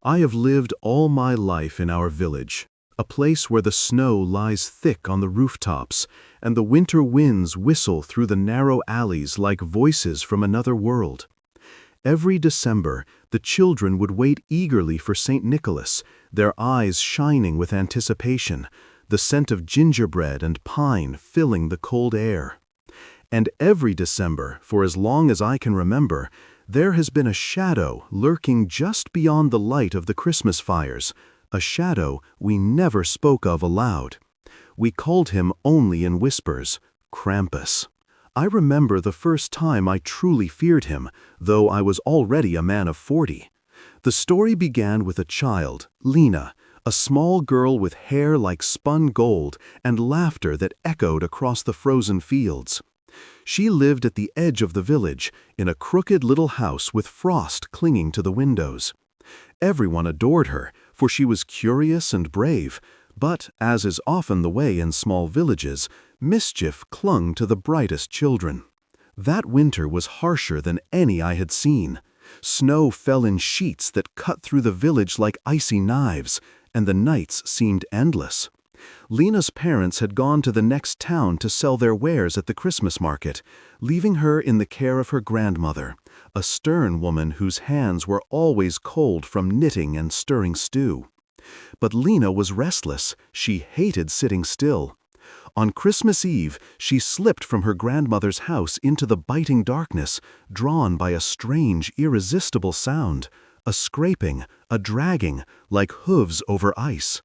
I have lived all my life in our village, a place where the snow lies thick on the rooftops and the winter winds whistle through the narrow alleys like voices from another world. Every December, the children would wait eagerly for St. Nicholas, their eyes shining with anticipation, the scent of gingerbread and pine filling the cold air. And every December, for as long as I can remember, there has been a shadow lurking just beyond the light of the Christmas fires, a shadow we never spoke of aloud. We called him only in whispers, Krampus. I remember the first time I truly feared him, though I was already a man of 40. The story began with a child, Lena, a small girl with hair like spun gold and laughter that echoed across the frozen fields. She lived at the edge of the village, in a crooked little house with frost clinging to the windows. Everyone adored her, for she was curious and brave, but, as is often the way in small villages, mischief clung to the brightest children. That winter was harsher than any I had seen. Snow fell in sheets that cut through the village like icy knives, and the nights seemed endless. Lena's parents had gone to the next town to sell their wares at the Christmas market, leaving her in the care of her grandmother, a stern woman whose hands were always cold from knitting and stirring stew. But Lena was restless. She hated sitting still. On Christmas Eve, she slipped from her grandmother's house into the biting darkness, drawn by a strange, irresistible sound, a scraping, a dragging, like hooves over ice.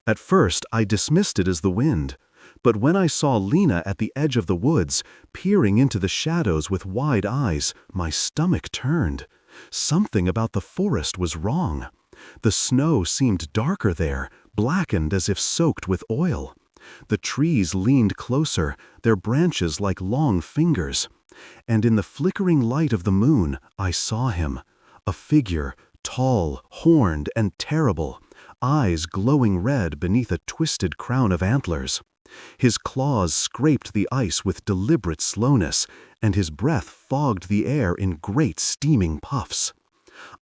At first, I dismissed it as the wind, but when I saw Lena at the edge of the woods, peering into the shadows with wide eyes, my stomach turned. Something about the forest was wrong. The snow seemed darker there, blackened as if soaked with oil. The trees leaned closer, their branches like long fingers. And in the flickering light of the moon, I saw him, a figure, tall, horned, and terrible, eyes glowing red beneath a twisted crown of antlers. His claws scraped the ice with deliberate slowness, and his breath fogged the air in great steaming puffs.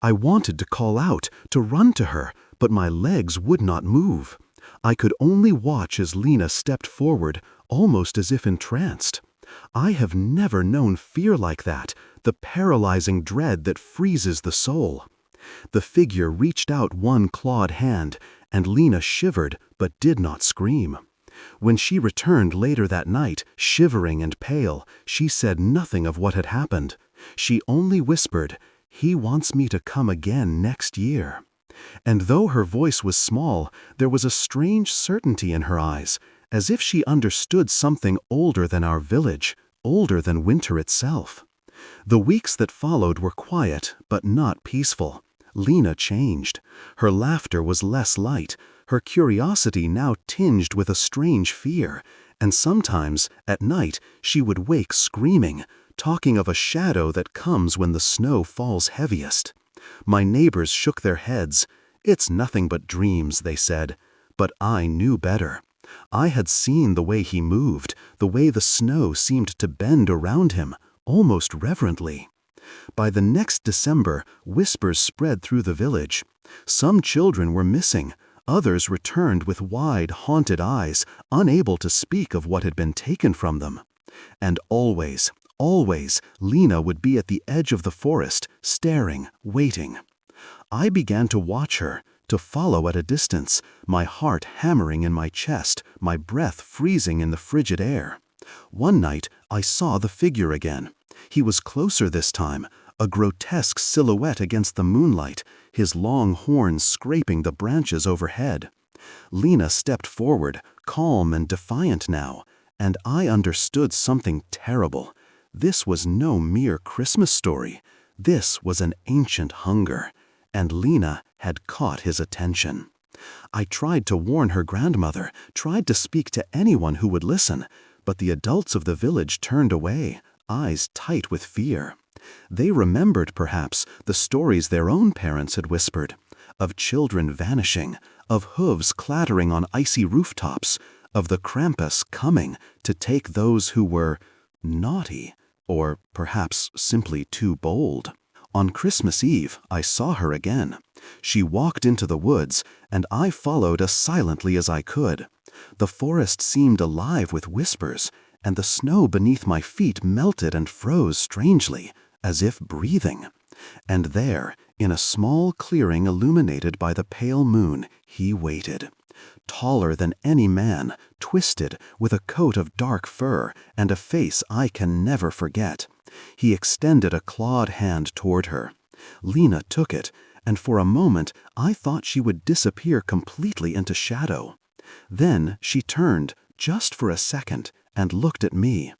I wanted to call out, to run to her, but my legs would not move. I could only watch as Lena stepped forward, almost as if entranced. I have never known fear like that, the paralyzing dread that freezes the soul. The figure reached out one clawed hand, and Lena shivered but did not scream. When she returned later that night, shivering and pale, she said nothing of what had happened. She only whispered, "He wants me to come again next year." And though her voice was small, there was a strange certainty in her eyes, as if she understood something older than our village, older than winter itself. The weeks that followed were quiet, but not peaceful. Lena changed. Her laughter was less light, her curiosity now tinged with a strange fear, and sometimes, at night, she would wake screaming, talking of a shadow that comes when the snow falls heaviest. My neighbors shook their heads. "It's nothing but dreams," they said. But I knew better. I had seen the way he moved, the way the snow seemed to bend around him, almost reverently. By the next December, whispers spread through the village. Some children were missing. Others returned with wide, haunted eyes, unable to speak of what had been taken from them. And always, always, Lena would be at the edge of the forest, staring, waiting. I began to watch her, to follow at a distance, my heart hammering in my chest, my breath freezing in the frigid air. One night, I saw the figure again. He was closer this time, a grotesque silhouette against the moonlight, his long horns scraping the branches overhead. Lena stepped forward, calm and defiant now, and I understood something terrible. This was no mere Christmas story. This was an ancient hunger, and Lena had caught his attention. I tried to warn her grandmother, tried to speak to anyone who would listen, but the adults of the village turned away, eyes tight with fear. They remembered, perhaps, the stories their own parents had whispered, of children vanishing, of hooves clattering on icy rooftops, of the Krampus coming to take those who were naughty, or perhaps simply too bold. On Christmas Eve, I saw her again. She walked into the woods, and I followed as silently as I could. The forest seemed alive with whispers, and the snow beneath my feet melted and froze strangely, as if breathing. And there, in a small clearing illuminated by the pale moon, he waited. Taller than any man, twisted, with a coat of dark fur and a face I can never forget. He extended a clawed hand toward her. Lena took it, and for a moment I thought she would disappear completely into shadow. Then she turned, just for a second, and looked at me.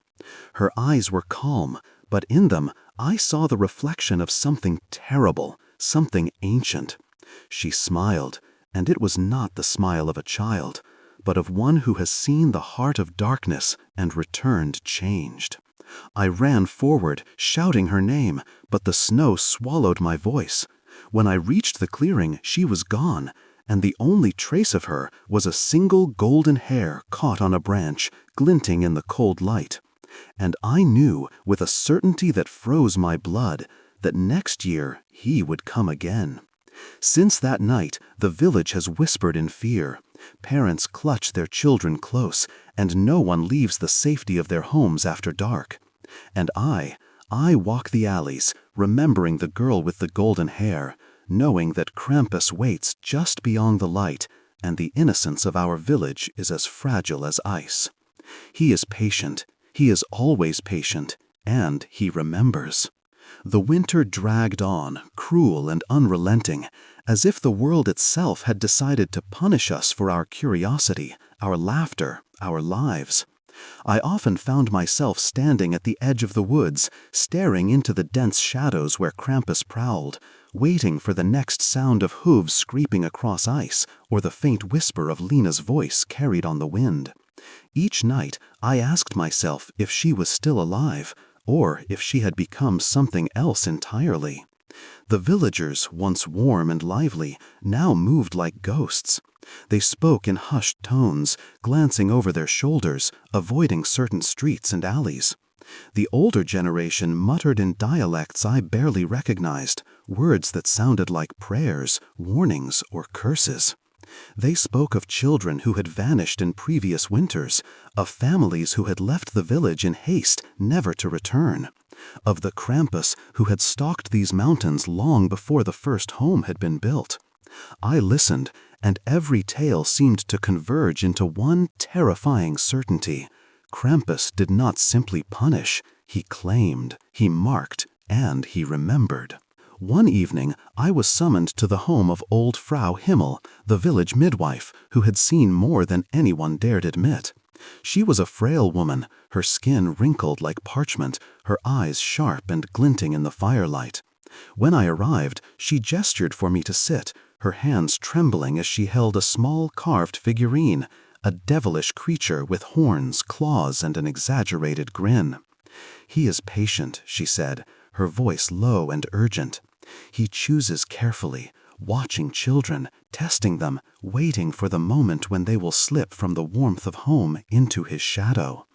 Her eyes were calm, but in them I saw the reflection of something terrible, something ancient. She smiled, and it was not the smile of a child, but of one who has seen the heart of darkness and returned changed. I ran forward, shouting her name, but the snow swallowed my voice. When I reached the clearing, she was gone, and the only trace of her was a single golden hair caught on a branch, glinting in the cold light. And I knew, with a certainty that froze my blood, that next year he would come again. Since that night, the village has whispered in fear. Parents clutch their children close, and no one leaves the safety of their homes after dark. And I walk the alleys, remembering the girl with the golden hair, knowing that Krampus waits just beyond the light, and the innocence of our village is as fragile as ice. He is patient, he is always patient, and he remembers. The winter dragged on, cruel and unrelenting, as if the world itself had decided to punish us for our curiosity, our laughter, our lives. I often found myself standing at the edge of the woods, staring into the dense shadows where Krampus prowled, waiting for the next sound of hooves scraping across ice or the faint whisper of Lena's voice carried on the wind. Each night, I asked myself if she was still alive, or if she had become something else entirely. The villagers, once warm and lively, now moved like ghosts. They spoke in hushed tones, glancing over their shoulders, avoiding certain streets and alleys. The older generation muttered in dialects I barely recognized, words that sounded like prayers, warnings, or curses. They spoke of children who had vanished in previous winters, of families who had left the village in haste, never to return, of the Krampus who had stalked these mountains long before the first home had been built. I listened, and every tale seemed to converge into one terrifying certainty. Krampus did not simply punish, he claimed, he marked, and he remembered. One evening, I was summoned to the home of old Frau Himmel, the village midwife, who had seen more than anyone dared admit. She was a frail woman, her skin wrinkled like parchment, her eyes sharp and glinting in the firelight. When I arrived, she gestured for me to sit, her hands trembling as she held a small carved figurine, a devilish creature with horns, claws, and an exaggerated grin. "He is patient," she said, her voice low and urgent. "He chooses carefully, watching children, testing them, waiting for the moment when they will slip from the warmth of home into his shadow.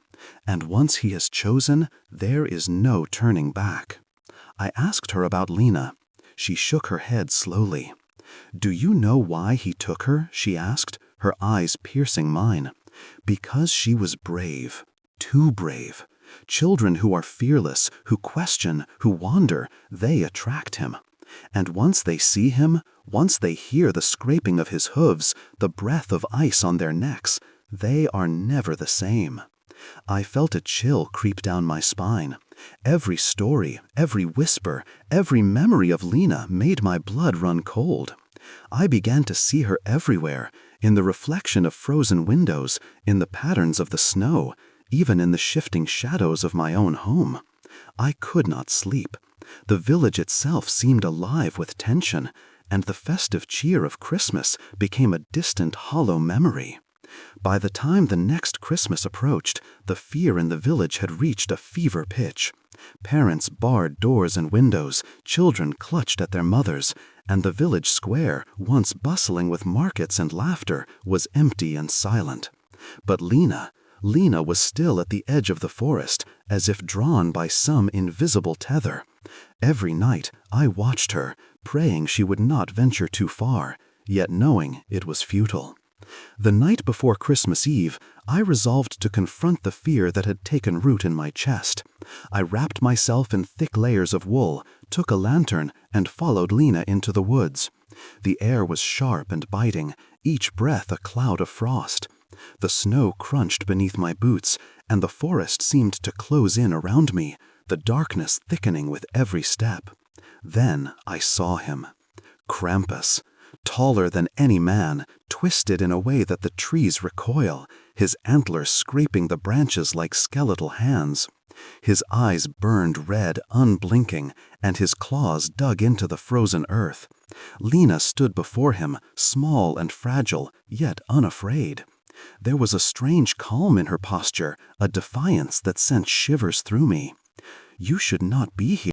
And once he has chosen, there is no turning back." I asked her about Lena. She shook her head slowly. "Do you know why he took her?" she asked, her eyes piercing mine. "Because she was brave, too brave. Children who are fearless, who question, who wander, they attract him. And once they see him, once they hear the scraping of his hooves, the breath of ice on their necks, they are never the same." I felt a chill creep down my spine. Every story, every whisper, every memory of Lena made my blood run cold. I began to see her everywhere, in the reflection of frozen windows, in the patterns of the snow, even in the shifting shadows of my own home. I could not sleep. The village itself seemed alive with tension, and the festive cheer of Christmas became a distant, hollow memory. By the time the next Christmas approached, the fear in the village had reached a fever pitch. Parents barred doors and windows, children clutched at their mothers, and the village square, once bustling with markets and laughter, was empty and silent. But Lena was still at the edge of the forest, as if drawn by some invisible tether. Every night I watched her, praying she would not venture too far, yet knowing it was futile. The night before Christmas Eve, I resolved to confront the fear that had taken root in my chest. I wrapped myself in thick layers of wool, took a lantern, and followed Lena into the woods. The air was sharp and biting, each breath a cloud of frost. The snow crunched beneath my boots, and the forest seemed to close in around me, the darkness thickening with every step. Then I saw him. Krampus. Taller than any man, twisted in a way that the trees recoil, his antlers scraping the branches like skeletal hands. His eyes burned red, unblinking, and his claws dug into the frozen earth. Lena stood before him, small and fragile, yet unafraid. There was a strange calm in her posture, a defiance that sent shivers through me. "You should not be here,"